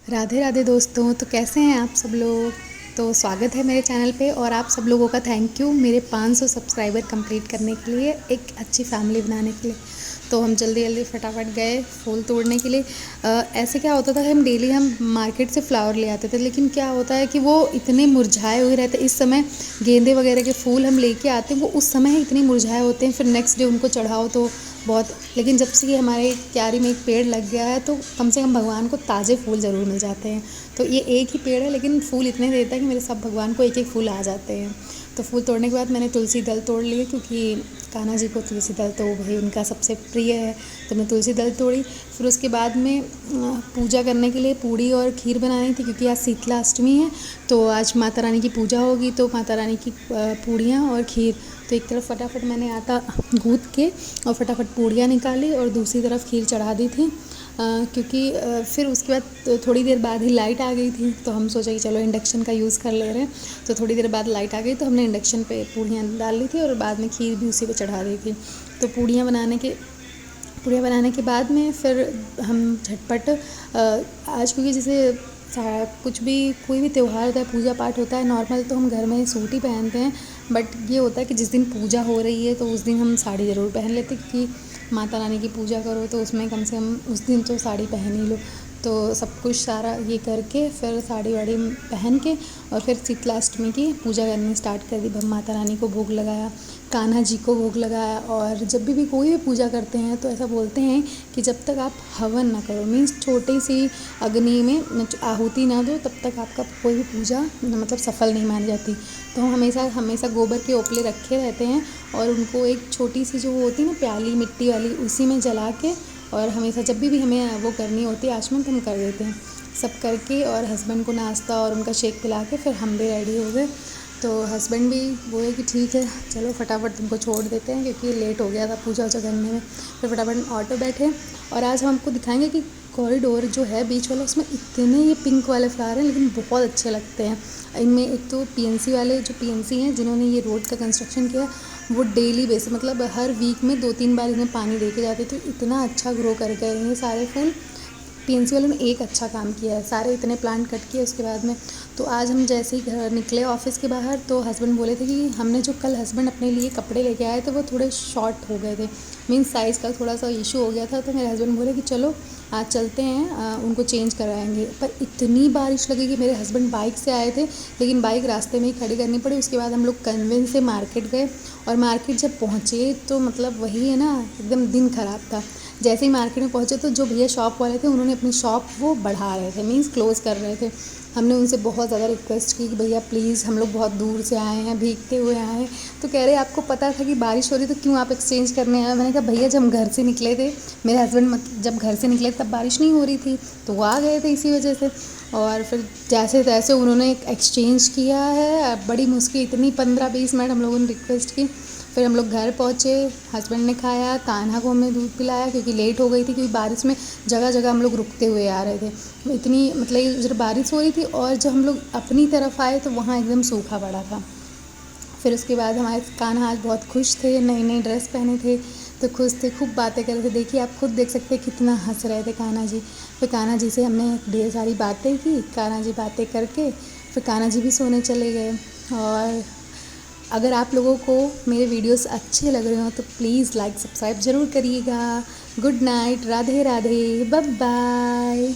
राधे राधे दोस्तों। तो कैसे हैं आप सब लोग। तो स्वागत है मेरे चैनल पे और आप सब लोगों का थैंक यू मेरे 500 सब्सक्राइबर कंप्लीट करने के लिए, एक अच्छी फैमिली बनाने के लिए। तो हम जल्दी जल्दी फटाफट गए फूल तोड़ने के लिए। ऐसे क्या होता था कि हम डेली हम मार्केट से फ्लावर ले आते थे, लेकिन क्या होता है कि वो इतने मुरझाए हुए रहते। इस समय गेंदे वगैरह के फूल हम लेके आते हैं, वो उस समय ही इतने मुरझाए होते हैं, फिर नेक्स्ट डे उनको चढ़ाओ तो बहुत। लेकिन जब से ये हमारे क्यारी में एक पेड़ लग गया है, तो कम से कम भगवान को ताज़े फूल ज़रूर मिल जाते हैं। तो ये एक ही पेड़ है, लेकिन फूल इतने देता है कि मेरे सब भगवान को एक एक फूल आ जाते हैं। तो फूल तोड़ने के बाद मैंने तुलसी दल तोड़ लिए, क्योंकि कान्हा जी को तुलसी दल तो भाई उनका सबसे प्रिय है। तो मैं तुलसी दल तोड़ी। फिर उसके बाद में पूजा करने के लिए पूड़ी और खीर बनानी थी, क्योंकि आज शीतला अष्टमी है। तो आज माता रानी की पूजा होगी, तो माता रानी की पूड़ियाँ और खीर। तो एक तरफ फटाफट मैंने आटा गूँथ के और फटाफट पूड़ियाँ निकाली और दूसरी तरफ खीर चढ़ा दी थी। क्योंकि फिर उसके बाद थोड़ी देर बाद ही लाइट आ गई थी, तो हम सोचा कि चलो इंडक्शन का यूज़ कर ले रहे हैं। तो थोड़ी देर बाद लाइट आ गई, तो हमने इंडक्शन पे पूड़ियाँ डाल ली थी और बाद में खीर भी उसी पे चढ़ा दी थी। तो पूड़ियाँ बनाने के बाद में फिर हम झटपट आज, क्योंकि जैसे कुछ भी कोई भी त्यौहार होता है, पूजा पाठ होता है, नॉर्मल तो हम घर में सूट ही पहनते हैं। बट ये होता है कि जिस दिन पूजा हो रही है तो उस दिन हम साड़ी ज़रूर पहन लेते हैं, क्योंकि माता रानी की पूजा करो तो उसमें कम से कम उस दिन तो साड़ी पहन ही लो। तो सब कुछ सारा ये करके फिर साड़ी वाड़ी पहन के और फिर शीतलाष्टमी की पूजा करनी स्टार्ट कर दी। माता रानी को भोग लगाया, कान्हा जी को भोग लगाया। और जब भी कोई भी पूजा करते हैं तो ऐसा बोलते हैं कि जब तक आप हवन ना करो, मीन्स छोटी सी अग्नि में आहुति ना दो, तब तक आपका कोई भी पूजा मतलब सफल नहीं मानी जाती। तो हम हमेशा हमेशा गोबर के ओपले रखे रहते हैं और उनको एक छोटी सी जो होती है ना प्याली मिट्टी वाली, उसी में जला के और हमेशा जब भी हमें वो करनी होती है आचमन, तो हम कर देते हैं। सब करके और हस्बैंड को नाश्ता और उनका शेक पिला के फिर हम भी रेडी हो गए। तो हस्बैंड भी बोले कि ठीक है चलो फटाफट तुमको छोड़ देते हैं, क्योंकि लेट हो गया था पूजा वूजा करने में। फिर फटाफट ऑटो बैठे और आज हम आपको दिखाएंगे कि कॉरिडोर जो है बीच वाला, उसमें इतने ये पिंक वाले फ्लावर हैं, लेकिन बहुत अच्छे लगते हैं। इनमें एक तो पीएनसी वाले जो पीएनसी हैं जिन्होंने ये रोड का कंस्ट्रक्शन किया, वो डेली बेसिस मतलब हर वीक में 2-3 बार इन्हें पानी दे के जाते, तो इतना अच्छा ग्रो कर गए हैं ये सारे फूल। पीएनसी वालों ने एक अच्छा काम किया है, सारे इतने प्लांट कट किए उसके बाद में। तो आज हम जैसे ही घर निकले ऑफिस के बाहर, तो हस्बैंड बोले थे कि हमने जो कल हस्बैंड अपने लिए कपड़े लेके आए थे वो थोड़े शॉर्ट हो गए थे, मीन्स साइज़ का थोड़ा सा इशू हो गया था। तो मेरे हस्बैंड बोले कि चलो आज चलते हैं, उनको चेंज कराएंगे। पर इतनी बारिश लगी कि मेरे हस्बैंड बाइक से आए थे, लेकिन बाइक रास्ते में ही खड़ी करनी पड़ी। उसके बाद हम लोग कन्वेंस से मार्केट गए और मार्केट जब पहुँचे तो मतलब वही है ना, एकदम दिन ख़राब था। जैसे ही मार्केट में पहुँचे तो जो भैया शॉप वाले थे उन्होंने अपनी शॉप वो बढ़ा रहे थे, मीन्स क्लोज़ कर रहे थे। हमने उनसे बहुत ज़्यादा रिक्वेस्ट की कि भैया प्लीज़, हम लोग बहुत दूर से आए हैं, भीगते हुए आए हैं। तो कह रहे आपको पता था कि बारिश हो रही, तो क्यों आप एक्सचेंज करने आए। मैंने कहा भैया जब हम घर से निकले थे, मेरे हस्बैंड जब घर से निकले तब बारिश नहीं हो रही थी, तो वो आ गए थे इसी वजह से। और फिर जैसे तैसे उन्होंने एक्सचेंज किया है, बड़ी मुश्किल, इतनी 15-20 मिनट हम लोगों ने रिक्वेस्ट की। फिर हम लोग घर पहुँचे, हस्बैंड ने खाया, कान्हा को हमने दूध पिलाया, क्योंकि लेट हो गई थी, क्योंकि बारिश में जगह जगह हम लोग रुकते हुए आ रहे थे। इतनी मतलब जब बारिश हो रही थी और जब हम लोग अपनी तरफ आए तो वहाँ एकदम सूखा पड़ा था। फिर उसके बाद हमारे कान्हा आज बहुत खुश थे, नई नई ड्रेस पहने थे तो खुश थे, खूब बातें कर रहे थे। देखिए आप खुद देख सकते हैं कितना हंस रहे थे कान्हा जी। फिर कान्हा जी से हमने ढेर सारी बातें की, कान्हा जी बातें करके फिर कान्हा जी भी सोने चले गए। और अगर आप लोगों को मेरे वीडियोस अच्छे लग रहे हो तो प्लीज़ लाइक सब्सक्राइब ज़रूर करिएगा। Good night, Radhe Radhe, bye bye.